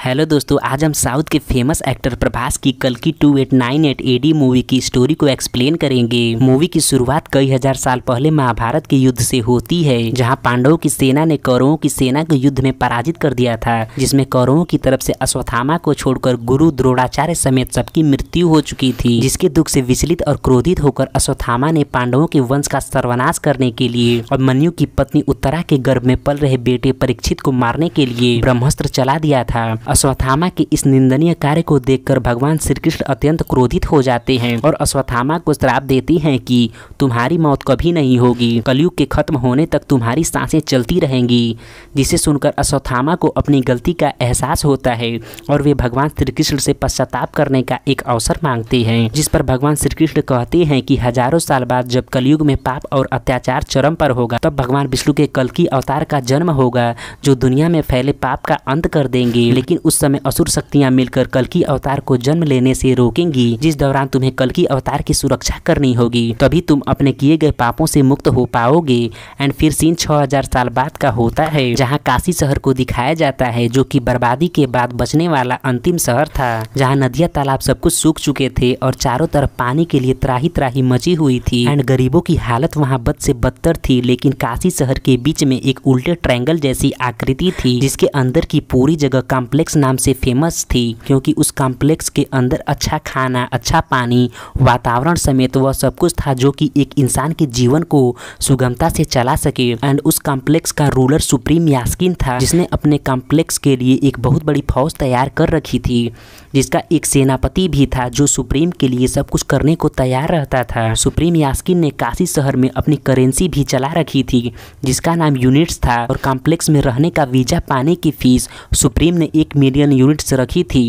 Hello दोस्तों, आज हम साउथ के फेमस एक्टर प्रभास की कल्कि 2898 एडी मूवी की स्टोरी को एक्सप्लेन करेंगे। मूवी की शुरुआत कई हजार साल पहले महाभारत के युद्ध से होती है, जहां पांडवों की सेना ने कौरवों की सेना को युद्ध में पराजित कर दिया था, जिसमें कौरवों की तरफ से अश्वत्थामा को छोड़कर गुरु द्रोणाचार्य समेत सबकी मृत्यु हो चुकी थी। जिसके दुख से विचलित और क्रोधित होकर अश्वत्थामा ने पांडवों के वंश का सर्वनाश करने के लिए और मन्यु की पत्नी उत्तरा के गर्भ में पल रहे बेटे परीक्षित को मारने के लिए ब्रह्मास्त्र चला दिया था। अश्वत्थामा के इस निंदनीय कार्य को देखकर भगवान श्री कृष्ण अत्यंत क्रोधित हो जाते हैं और अश्वत्थामा को श्राप देती हैं कि तुम्हारी मौत कभी नहीं होगी, कलयुग के खत्म होने तक तुम्हारी सांसें चलती रहेंगी। जिसे सुनकर अश्वत्थामा को अपनी गलती का एहसास होता है और वे भगवान श्री कृष्ण से पश्चाताप करने का एक अवसर मांगते हैं, जिस पर भगवान श्री कृष्ण कहते हैं कि हजारों साल बाद जब कलयुग में पाप और अत्याचार चरम पर होगा, तब भगवान विष्णु के कल्कि अवतार का जन्म होगा, जो दुनिया में फैले पाप का अंत कर देंगे। लेकिन उस समय असुर शक्तियां मिलकर कल्कि अवतार को जन्म लेने से रोकेंगी, जिस दौरान तुम्हें कल्कि अवतार की सुरक्षा करनी होगी, तभी तुम अपने किए गए पापों से मुक्त हो पाओगे। एंड फिर सीन 6000 साल बाद का होता है, जहां काशी शहर को दिखाया जाता है, जो कि बर्बादी के बाद बचने वाला अंतिम शहर था, जहां नदियां तालाब सब कुछ सूख चुके थे और चारों तरफ पानी के लिए त्राही त्राही मची हुई थी। एंड गरीबों की हालत वहां बद से बदतर थी। लेकिन काशी शहर के बीच में एक उल्टे ट्रायंगल जैसी आकृति थी, जिसके अंदर की पूरी जगह कॉम्प्लेक्स नाम से फेमस थी, क्योंकि उस कॉम्प्लेक्स के अंदर अच्छा खाना, अच्छा पानी, वातावरण समेत वह सब कुछ था जो कि एक इंसान के जीवन को सुगमता से चला सके। एंड उस कॉम्प्लेक्स का रूलर सुप्रीम यास्किन था, जिसने अपने कॉम्प्लेक्स के लिए एक बहुत बड़ी फौज तैयार कर रखी थी, जिसका एक सेनापति भी था जो सुप्रीम के लिए सब कुछ करने को तैयार रहता था। सुप्रीम यास्किन ने काशी शहर में अपनी करेंसी भी चला रखी थी, जिसका नाम यूनिट्स था, और कॉम्प्लेक्स में रहने का वीजा पाने की फीस सुप्रीम ने 1 मिलियन यूनिट्स रखी थी।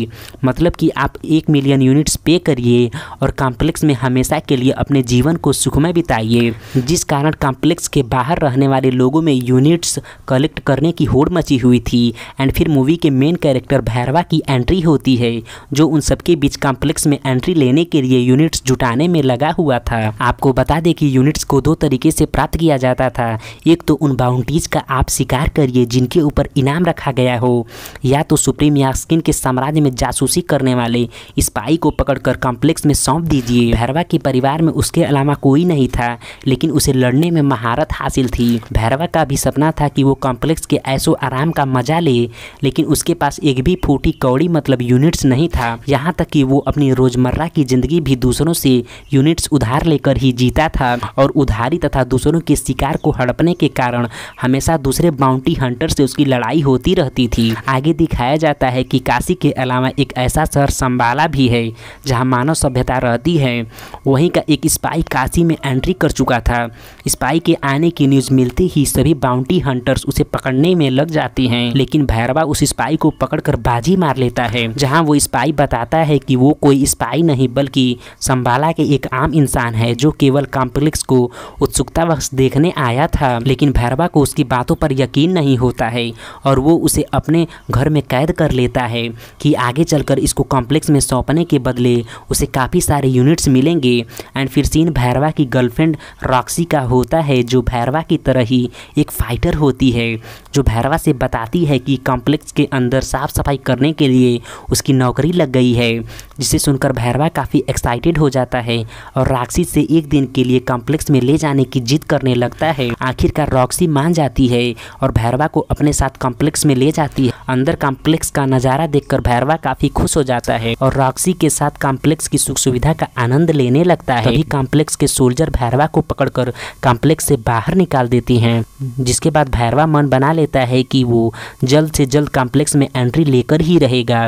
मतलब कि आप 1 मिलियन यूनिट्स पे करिए और कॉम्प्लेक्स में हमेशा के लिए अपने जीवन को सुखमय बिताइए। जिस कारण कॉम्प्लेक्स के बाहर रहने वाले लोगों में यूनिट्स कलेक्ट करने की होड़ मची हुई थी। एंड फिर मूवी के मेन कैरेक्टर भैरवा की एंट्री होती है, जो उन सबके बीच कॉम्प्लेक्स में एंट्री लेने के लिए यूनिट्स जुटाने में लगा हुआ था। आपको बता दें कि यूनिट्स को 2 तरीके से प्राप्त किया जाता था। एक तो उन बाउंटीज का आप शिकार करिए जिनके ऊपर इनाम रखा गया हो, या तो सुप्रीम यास्किन के साम्राज्य में जासूसी करने वाले स्पाई को पकड़कर कॉम्प्लेक्स में सौंप दीजिए। भैरवा के परिवार में उसके अलावा कोई नहीं था, लेकिन उसे लड़ने में महारत हासिल थी। भैरवा का भी सपना था कि वो कॉम्प्लेक्स के ऐशो आराम का मजा ले, लेकिन उसके पास एक भी फूटी कौड़ी मतलब यूनिट्स नहीं था। यहाँ तक कि वो अपनी रोजमर्रा की जिंदगी भी दूसरों से यूनिट्स उधार लेकर ही जीता था, और उधारी तथा दूसरों के शिकार को हड़पने के कारण हमेशा दूसरे बाउंटी हंटर से उसकी लड़ाई होती रहती थी। आगे दिखाया जाता है कि काशी के अलावा एक ऐसा शहर संबाला भी है, जहाँ मानव सभ्यता रहती है। वहीं का एक स्पाई काशी में एंट्री कर चुका था। स्पाई के आने की न्यूज़ मिलते ही सभी बाउंटी हंटर्स उसे पकड़ने में लग जाते हैं, लेकिन भैरवा उस स्पाई को पकड़कर बाजी मार लेता है, जहां वो स्पाई बताता है कि वो कोई स्पाई नहीं बल्कि संबाला के एक आम इंसान है, जो केवल कॉम्प्लेक्स को उत्सुकतावश देखने आया था। लेकिन भैरवा को उसकी बातों पर यकीन नहीं होता है और वो उसे अपने घर में कैद कर लेता है कि आगे चलकर इसको कॉम्प्लेक्स में सौंपने के बदले उसे काफ़ी सारे यूनिट्स मिलेंगे। एंड फिर सीन भैरवा की गर्लफ्रेंड रॉक्सी का होता है, जो भैरवा की तरह ही एक फाइटर होती है, जो भैरवा से बताती है कि कॉम्प्लेक्स के अंदर साफ सफाई करने के लिए उसकी नौकरी लग गई है। जिसे सुनकर भैरवा काफ़ी एक्साइटेड हो जाता है और रॉक्सी से एक दिन के लिए कॉम्प्लेक्स में ले जाने की जिद करने लगता है। आखिरकार रॉक्सी मान जाती है और भैरवा को अपने साथ कॉम्प्लेक्स में ले जाती है। अंदर कॉम्प्लेक्स का नज़ारा देखकर भैरवा काफ़ी खुश हो जाता है और रॉक्सी के साथ कॉम्प्लेक्स की सुख सुविधा का आनंद लेने लगता है। तभी कॉम्प्लेक्स के सोल्जर भैरवा को पकड़कर कॉम्प्लेक्स से बाहर निकाल देते हैं, जिसके बाद भैरवा मन बना लेता है कि वो जल्द से जल्द कॉम्प्लेक्स में एंट्री लेकर ही रहेगा।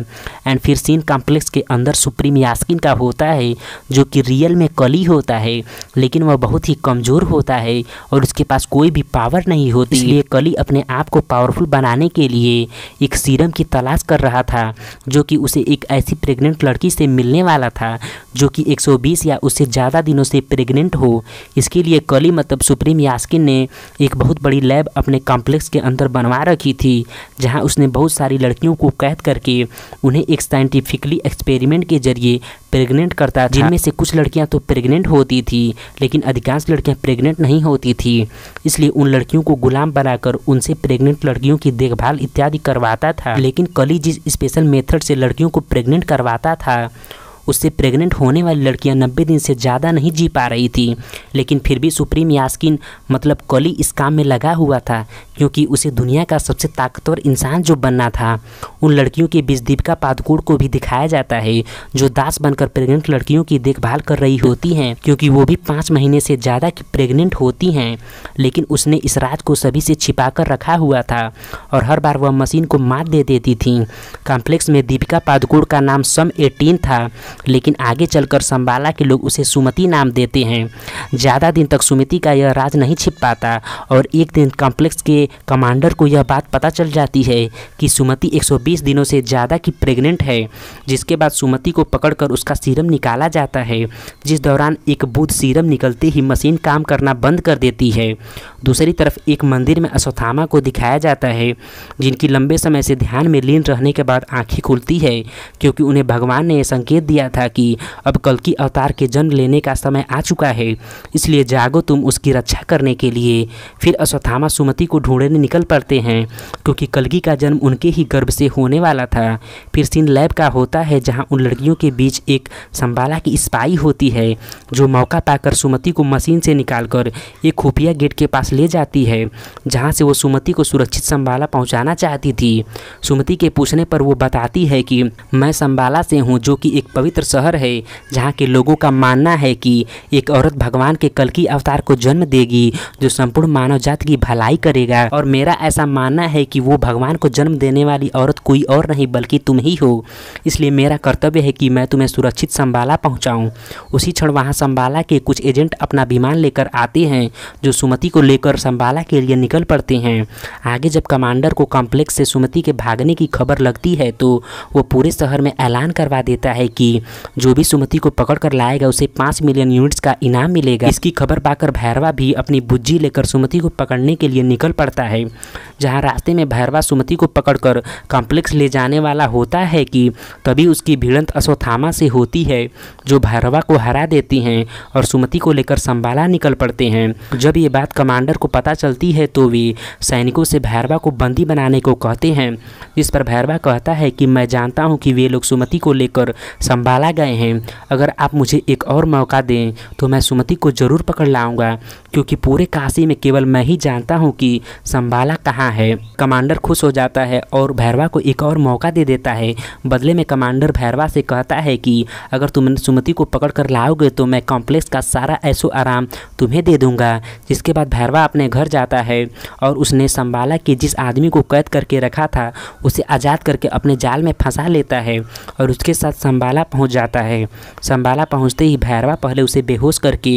एंड फिर सीन कॉम्प्लेक्स के अंदर सुप्रीम यास्किन का होता है, जो कि रियल में कली होता है, लेकिन वह बहुत ही कमज़ोर होता है और उसके पास कोई भी पावर नहीं होती। इसलिए कली अपने आप को पावरफुल बनाने के लिए एक सीरम की तलाश कर रहा था, जो कि उसे एक ऐसी प्रेग्नेंट लड़की से मिलने वाला था जो कि 120 या उससे ज़्यादा दिनों से प्रेग्नेंट हो। इसके लिए कली मतलब सुप्रीम यास्किन ने एक बहुत बड़ी लैब अपने कॉम्प्लेक्स के अंदर बनवा रखी थी, जहां उसने बहुत सारी लड़कियों को कैद करके उन्हें एक साइंटिफिकली एक्सपेरिमेंट के जरिए प्रेग्नेंट करता था, जिनमें से कुछ लड़कियां तो प्रेग्नेंट होती थी, लेकिन अधिकांश लड़कियां प्रेग्नेंट नहीं होती थी। इसलिए उन लड़कियों को गुलाम बनाकर उनसे प्रेग्नेंट लड़कियों की देखभाल इत्यादि करवाता था। लेकिन कली जिस स्पेशल मेथड से लड़कियों को प्रेग्नेंट करवाता था उससे प्रेग्नेंट होने वाली लड़कियां 90 दिन से ज़्यादा नहीं जी पा रही थी। लेकिन फिर भी सुप्रीम यास्कीन मतलब कली इस काम में लगा हुआ था क्योंकि उसे दुनिया का सबसे ताकतवर इंसान जो बनना था। उन लड़कियों के बीच दीपिका पादुकोण को भी दिखाया जाता है जो दास बनकर प्रेग्नेंट लड़कियों की देखभाल कर रही होती हैं क्योंकि वो भी 5 महीने से ज़्यादा की प्रेग्नेंट होती हैं। लेकिन उसने इस राज को सभी से छिपा कर रखा हुआ था और हर बार वह मशीन को मात दे देती थी। कॉम्प्लेक्स में दीपिका पादुकोण का नाम सम 18 था, लेकिन आगे चलकर संबाला के लोग उसे सुमति नाम देते हैं। ज़्यादा दिन तक सुमति का यह राज नहीं छिप पाता और एक दिन कॉम्प्लेक्स के कमांडर को यह बात पता चल जाती है कि सुमति 120 दिनों से ज़्यादा की प्रेग्नेंट है। जिसके बाद सुमति को पकड़कर उसका सीरम निकाला जाता है, जिस दौरान एक बूंद सीरम निकलते ही मशीन काम करना बंद कर देती है। दूसरी तरफ एक मंदिर में अश्वत्थामा को दिखाया जाता है जिनकी लंबे समय से ध्यान में लीन रहने के बाद आँखें खुलती है क्योंकि उन्हें भगवान ने संकेत दिया था कि अब कल्कि अवतार के जन्म लेने का समय आ चुका है, इसलिए जागो तुम उसकी रक्षा करने के लिए। फिर अश्वत्थामा सुमति को ढूंढने निकल पड़ते हैं क्योंकि कल्कि का जन्म उनके ही गर्भ से होने वाला था। फिर सीन लैब का होता है जहां उन लड़कियों के बीच एक संबाला की स्पाई होती है जो मौका पाकर सुमति को मशीन से निकालकर एक खुफिया गेट के पास ले जाती है जहां से वो सुमति को सुरक्षित संबाला पहुंचाना चाहती थी। सुमति के पूछने पर वो बताती है कि मैं संबाला से हूँ जो कि एक पवित्र शहर है जहाँ के लोगों का मानना है कि एक औरत भगवान के कल्कि अवतार को जन्म देगी जो संपूर्ण मानव जाति की भलाई करेगा और मेरा ऐसा मानना है कि वो भगवान को जन्म देने वाली औरत कोई और नहीं बल्कि तुम ही हो, इसलिए मेरा कर्तव्य है कि मैं तुम्हें सुरक्षित संबाला पहुँचाऊँ। उसी क्षण वहाँ संबाला के कुछ एजेंट अपना विमान लेकर आते हैं जो सुमति को लेकर संबाला के लिए निकल पड़ते हैं। आगे जब कमांडर को कॉम्प्लेक्स से सुमति के भागने की खबर लगती है तो वो पूरे शहर में ऐलान करवा देता है कि जो भी सुमति को पकड़ कर लाएगा उसे 5 मिलियन यूनिट्स का इनाम मिलेगा। इसकी खबर पाकर भैरवा भी अपनी बुज्जी लेकर सुमति को पकड़ने के लिए निकल पड़ता है। जहां रास्ते में भैरवा सुमति को पकड़कर कॉम्प्लेक्स ले जाने वाला होता है कि तभी उसकी भिड़ंत अश्वत्थामा से होती है जो भैरवा को हरा देती हैं और सुमति को लेकर संबाला निकल पड़ते हैं। जब ये बात कमांडर को पता चलती है तो वे सैनिकों से भैरवा को बंदी बनाने को कहते हैं, जिस पर भैरवा कहता है कि मैं जानता हूँ कि वे लोग सुमति को लेकर संबाला गए हैं। अगर आप मुझे एक और मौका दें तो मैं सुमति को ज़रूर पकड़ लाऊंगा क्योंकि पूरे काशी में केवल मैं ही जानता हूं कि संबाला कहां है। कमांडर खुश हो जाता है और भैरवा को एक और मौका दे देता है। बदले में कमांडर भैरवा से कहता है कि अगर तुम सुमति को पकड़ कर लाओगे तो मैं कॉम्प्लेक्स का सारा ऐशो आराम तुम्हें दे दूंगा। जिसके बाद भैरवा अपने घर जाता है और उसने संबाला के जिस आदमी को कैद करके रखा था उसे आज़ाद करके अपने जाल में फंसा लेता है और उसके साथ संबाला पहुँच जाता है। संबाला पहुंचते ही भैरवा पहले उसे बेहोश करके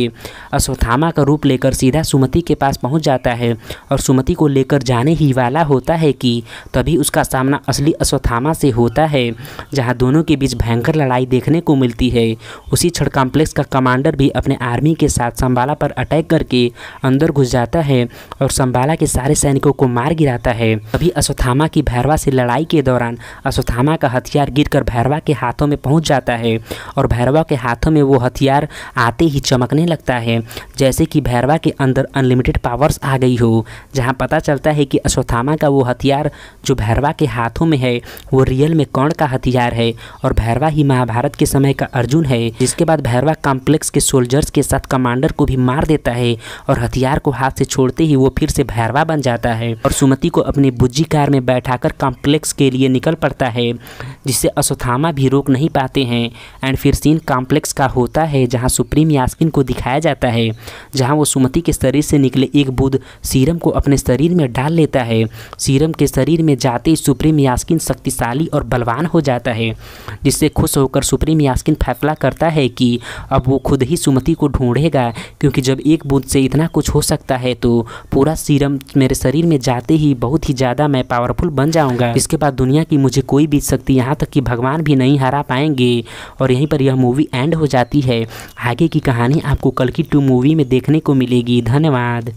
अश्वत्थामा का रूप लेकर सीधा सुमति के पास पहुंच जाता है और सुमति को लेकर जाने ही वाला होता है कि तभी उसका सामना असली अश्वत्थामा से होता है जहां दोनों के बीच भयंकर लड़ाई देखने को मिलती है। उसी क्षण कॉम्प्लेक्स का कमांडर भी अपने आर्मी के साथ संबाला पर अटैक करके अंदर घुस जाता है और संबाला के सारे सैनिकों को मार गिराता है। तभी अश्वत्थामा की भैरवा से लड़ाई के दौरान अश्वत्थामा का हथियार गिरकर भैरवा के हाथों में पहुंच जाता है और भैरवा के हाथों में वो हथियार आते ही चमकने लगता है जैसे कि भैरवा के अंदर अनलिमिटेड पावर्स आ गई हो। जहां पता चलता है कि अश्वत्थामा का वो हथियार जो भैरवा के हाथों में है वो रियल में कौन का हथियार है और भैरवा ही महाभारत के समय का अर्जुन है। जिसके बाद भैरवा कॉम्प्लेक्स के सोल्जर्स के साथ कमांडर को भी मार देता है और हथियार को हाथ से छोड़ते ही वो फिर से भैरवा बन जाता है और सुमति को अपनी बुज्जी कार में बैठाकर कॉम्प्लेक्स के लिए निकल पड़ता है जिससे अश्वत्थामा भी रोक नहीं पाते हैं। एंड फिर सीन कॉम्प्लेक्स का होता है जहां सुप्रीम यास्कीन को दिखाया जाता है जहां वो सुमति के शरीर से निकले एक बूंद सीरम को अपने शरीर में डाल लेता है। सीरम के शरीर में जाते ही सुप्रीम यास्कीन शक्तिशाली और बलवान हो जाता है जिससे खुश होकर सुप्रीम यास्कीन फैसला करता है कि अब वो खुद ही सुमति को ढूंढेगा क्योंकि जब एक बूंद से इतना कुछ हो सकता है तो पूरा सीरम मेरे शरीर में जाते ही बहुत ही ज़्यादा मैं पावरफुल बन जाऊँगा। इसके बाद दुनिया की मुझे कोई बीत सकती, यहाँ तक कि भगवान भी नहीं हरा पाएंगे। और यहीं पर यह मूवी एंड हो जाती है। आगे की कहानी आपको कल्कि 2 मूवी में देखने को मिलेगी। धन्यवाद।